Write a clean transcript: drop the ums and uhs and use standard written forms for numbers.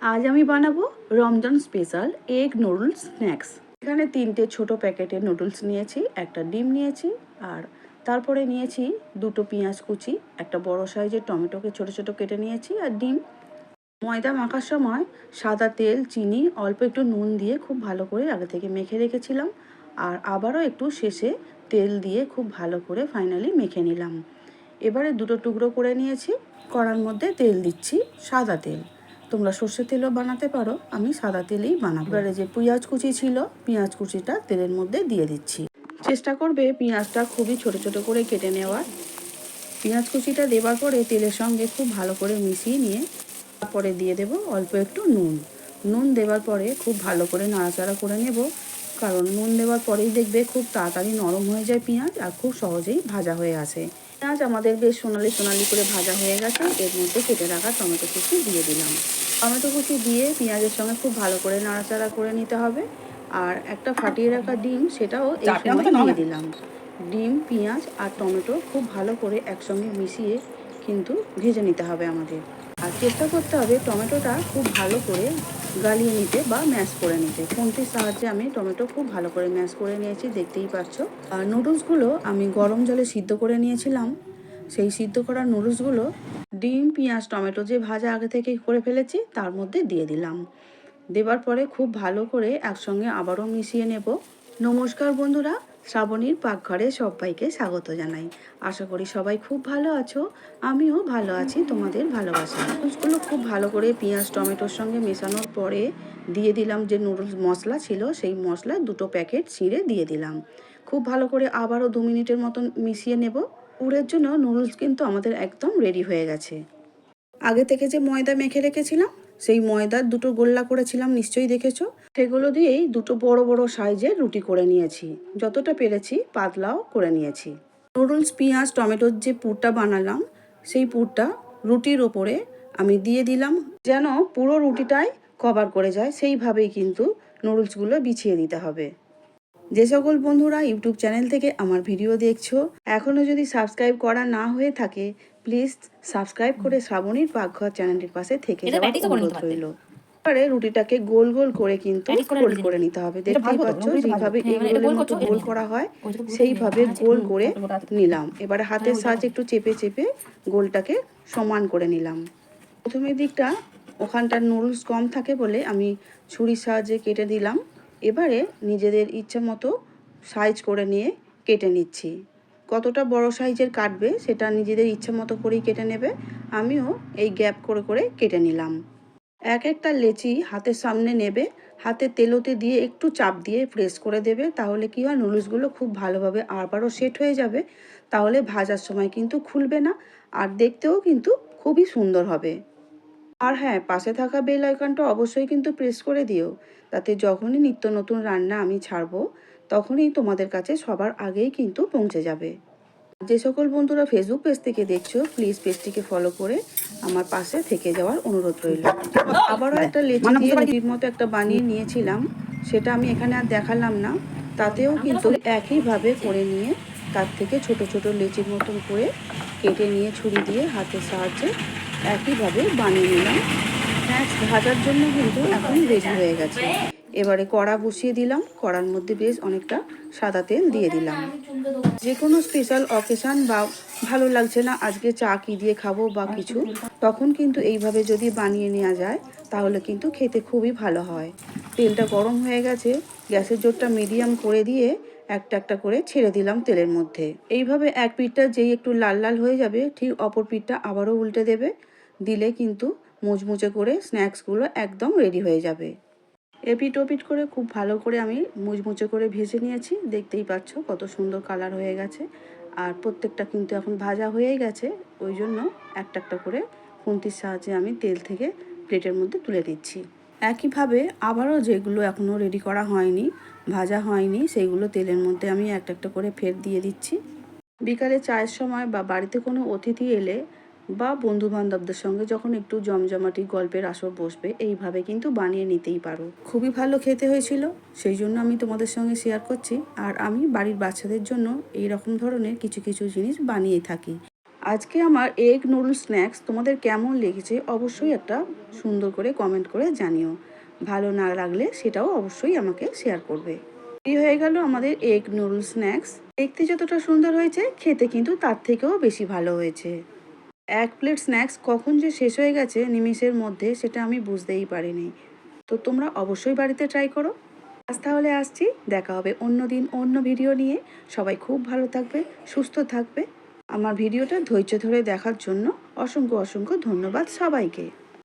আজ আমি বানাবো Ramzan special egg noodles snacks. এখানে 3টে ছোট প্যাকেটের নুডলস নিয়েছি, একটা ডিম নিয়েছি, আর তারপরে নিয়েছি 2টো পেঁয়াজ কুচি, একটা বড় সাইজের টমেটোকে ছোট ছোট কেটে নিয়েছি, আর ডিম। ময়দা মাখার সময় সাদা তেল, চিনি, অল্প একটু নুন দিয়ে খুব ভালো করে আগে থেকে মেখে রেখেছিলাম, আর আবারও একটু শেষে তেল দিয়ে খুব ভালো করে ফাইনালি মেখে নিলাম। এবারে 2টো টুকরো করে নিয়েছি, কড়ার মধ্যে তেল দিচ্ছি, সাদা তেল। তোমরা সর্ষের তেলও বানাতে পারো, আমি সাদা তেলেই বানাবো। এবারে যে পেঁয়াজ কুচি ছিল, পেঁয়াজ কুচিটা তেলের মধ্যে দিয়ে দিচ্ছি। চেষ্টা করবে পেঁয়াজটা খুবই ছোট ছোট করে কেটে নেওয়ার। পেঁয়াজ কুচিটা দেওয়ার পরে তেলের সঙ্গে খুব ভালো করে মিশিয়ে নিয়ে তারপরে দিয়ে দেব অল্প একটু নুন। নুন দেওয়ার পরে খুব ভালো করে নাড়াচাড়া করে নেব, কারণ নুন দেওয়ার পরেই দেখবে খুব তাড়াতাড়ি নরম হয়ে যায় পেঁয়াজ, আর খুব সহজেই ভাজা হয়ে আসে। পেঁয়াজ আমাদের বেশ সোনালি সোনালি করে ভাজা হয়ে গেছে। এর মধ্যে কেটে রাখা টমেটো কুচি দিয়ে দিলাম। টমেটো কুচি দিয়ে পেঁয়াজের সঙ্গে খুব ভালো করে নাড়াচাড়া করে নিতে হবে। আর একটা ফাটিয়ে রাখা ডিম, সেটাও এই সময় দিয়ে দিলাম। ডিম, পেঁয়াজ আর টমেটো খুব ভালো করে একসঙ্গে মিশিয়ে কিন্তু ভেজে নিতে হবে আমাদের। আর চেষ্টা করতে হবে টমেটোটা খুব ভালো করে গালিয়ে নিতে বা ম্যাশ করে নিতে। খুন্তির সাহায্যে আমি টমেটো খুব ভালো করে ম্যাশ করে নিয়েছি, দেখতেই পাচ্ছ। আর নুডলসগুলো আমি গরম জলে সিদ্ধ করে নিয়েছিলাম। সেই সিদ্ধ করা নুডলসগুলো ডিম, পেঁয়াজ, টমেটো যে ভাজা আগে থেকে করে ফেলেছি তার মধ্যে দিয়ে দিলাম। দেওয়ার পরে খুব ভালো করে একসঙ্গে আবারও মিশিয়ে নেব। নমস্কার বন্ধুরা, শ্রাবণীর পাকঘরে সবাইকে স্বাগত জানাই। আশা করি সবাই খুব ভালো আছো, আমিও ভালো আছি তোমাদের ভালোবাসা। নুডলসগুলো খুব ভালো করে পেঁয়াজ টমেটোর সঙ্গে মেশানোর পরে দিয়ে দিলাম যে নুডলস মশলা ছিল, সেই মশলা 2টো প্যাকেট ছিঁড়ে দিয়ে দিলাম। খুব ভালো করে আবারও 2 মিনিটের মতন মিশিয়ে নেব। পুরের জন্য নুডলস কিন্তু আমাদের একদম রেডি হয়ে গেছে। আগে থেকে যে ময়দা মেখে রেখেছিলাম, সেই ময়দার 2টো গোল্লা করেছিলাম, নিশ্চয়ই দেখেছো। সেগুলো দিয়েই 2টো বড় বড় সাইজের রুটি করে নিয়েছি, যতটা পেরেছি পাতলাও করে নিয়েছি। নুডলস, পেঁয়াজ, টমেটোর যে পুরটা বানালাম, সেই পুরটা রুটির ওপরে আমি দিয়ে দিলাম, যেন পুরো রুটিটাই কভার করে যায়, সেইভাবেই কিন্তু নুডলসগুলো বিছিয়ে দিতে হবে। যে সকল বন্ধুরা ইউটিউব চ্যানেল থেকে আমার ভিডিও দেখছো, এখনও যদি সাবস্ক্রাইব করা না হয়ে থাকে, প্লিজ সাবস্ক্রাইব করে শ্রাবণীর পাকঘর চ্যানেলটির পাশে থেকে যাওয়ার অনুরোধ রইল। এবারে রুটিটাকে গোল গোল করে কিন্তু ফোল্ড করে নিতে হবে। দেখতেই পাচ্ছ যেভাবে এগরোলের মতো গোল করা হয়, সেইভাবে গোল করে নিলাম। এবারে হাতের সাহায্যে একটু চেপে চেপে গোলটাকে সমান করে নিলাম। প্রথমের দিকটা ওখানটার নুডলস কম থাকে বলে আমি ছুরির সাহায্যে কেটে দিলাম। এবারে নিজেদের ইচ্ছে মতো সাইজ করে নিয়ে কেটে নিচ্ছি। কতটা বড় সাইজের কাটবে সেটা নিজেদের ইচ্ছে মতো করেই কেটে নেবে। আমিও এই গ্যাপ করে করে কেটে নিলাম। এক একটা লেচি হাতের সামনে নেবে, হাতে তেলোতে দিয়ে একটু চাপ দিয়ে প্রেস করে দেবে, তাহলে কি হয় নুডলসগুলো খুব ভালোভাবে আবারও সেট হয়ে যাবে। তাহলে ভাজার সময় কিন্তু খুলবে না, আর দেখতেও কিন্তু খুবই সুন্দর হবে। আর হ্যাঁ, পাশে থাকা বেল আইকনটা অবশ্যই কিন্তু প্রেস করে দিও, তাতে যখনই নিত্য নতুন রান্না আমি ছাড়বো তখনই তোমাদের কাছে সবার আগেই কিন্তু পৌঁছে যাবে। যে সকল বন্ধুরা ফেসবুক পেজ থেকে দেখছো, প্লিজ পেজটিকে ফলো করে আমার পাশে থেকে যাওয়ার অনুরোধ রইল। আবারও একটা লেচি দিয়ে রুটির মতো একটা বানিয়ে নিয়েছিলাম, সেটা আমি এখানে আর দেখালাম না। তাতেও কিন্তু একইভাবে করে নিয়ে তার থেকে ছোট ছোট লেচির মতন করে কেটে নিয়ে ছুরি দিয়ে হাতের সাহায্যে একইভাবে বানিয়ে নিলাম। স্ন্যাক্স ভাজার জন্য কিন্তু এখন রেডি হয়ে গেছে। এবারে কড়া বসিয়ে দিলাম, কড়ার মধ্যে বেশ অনেকটা সাদা তেল দিয়ে দিলাম। যে কোনো স্পেশাল অকেশান বা ভালো লাগছে না আজকে চা কী দিয়ে খাবো বা কিছু, তখন কিন্তু এইভাবে যদি বানিয়ে নেওয়া যায় তাহলে কিন্তু খেতে খুবই ভালো হয়। তেলটা গরম হয়ে গেছে, গ্যাসের জোরটা মিডিয়াম করে দিয়ে একটা একটা করে ছেড়ে দিলাম তেলের মধ্যে। এইভাবে এক পিঠটা যেই একটু লাল লাল হয়ে যাবে, ঠিক অপর পিঠটা আবারও উল্টে দেবে। দিলে কিন্তু মুচমুচে করে স্ন্যাক্সগুলো একদম রেডি হয়ে যাবে। এপিট ওপিট করে খুব ভালো করে আমি মুচমুচে করে ভেজে নিয়েছি, দেখতেই পাচ্ছ কত সুন্দর কালার হয়ে গেছে। আর প্রত্যেকটা কিন্তু এখন ভাজা হয়েই গেছে, ওই জন্য একটা একটা করে খুন্তির সাহায্যে আমি তেল থেকে প্লেটের মধ্যে তুলে দিচ্ছি। একইভাবে আবারও যেগুলো এখনও রেডি করা হয়নি, ভাজা হয়নি, সেইগুলো তেলের মধ্যে আমি একটা একটা করে ফের দিয়ে দিচ্ছি। বিকালে চায়ের সময় বা বাড়িতে কোনো অতিথি এলে বা বন্ধু বান্ধবদের সঙ্গে যখন একটু জমজমাটি গল্পের আসর বসবে, এইভাবে কিন্তু বানিয়ে নিতেই পারো। খুবই ভালো খেতে হয়েছিল, সেই জন্য আমি তোমাদের সঙ্গে শেয়ার করছি। আর আমি বাড়ির বাচ্চাদের জন্য এই রকম ধরনের কিছু কিছু জিনিস বানিয়ে থাকি। আজকে আমার এগ নুডলস স্ন্যাক্স তোমাদের কেমন লেগেছে অবশ্যই একটা সুন্দর করে কমেন্ট করে জানিও। ভালো না লাগলে সেটাও অবশ্যই আমাকে শেয়ার করবে। এই হয়ে গেল আমাদের এগ নুডলস স্ন্যাক্স। দেখতে যতটা সুন্দর হয়েছে খেতে কিন্তু তার থেকেও বেশি ভালো হয়েছে। এক প্লেট স্ন্যাক্স কখন যে শেষ হয়ে গেছে নিমেষের মধ্যে সেটা আমি বুঝতেই পারিনি। তো তোমরা অবশ্যই বাড়িতে ট্রাই করো। আজ তাহলে আসছি, দেখা হবে অন্য দিন অন্য ভিডিও নিয়ে। সবাই খুব ভালো থাকবে, সুস্থ থাকবে। আমার ভিডিওটা ধৈর্য ধরে দেখার জন্য অসংখ্য অসংখ্য ধন্যবাদ সবাইকে।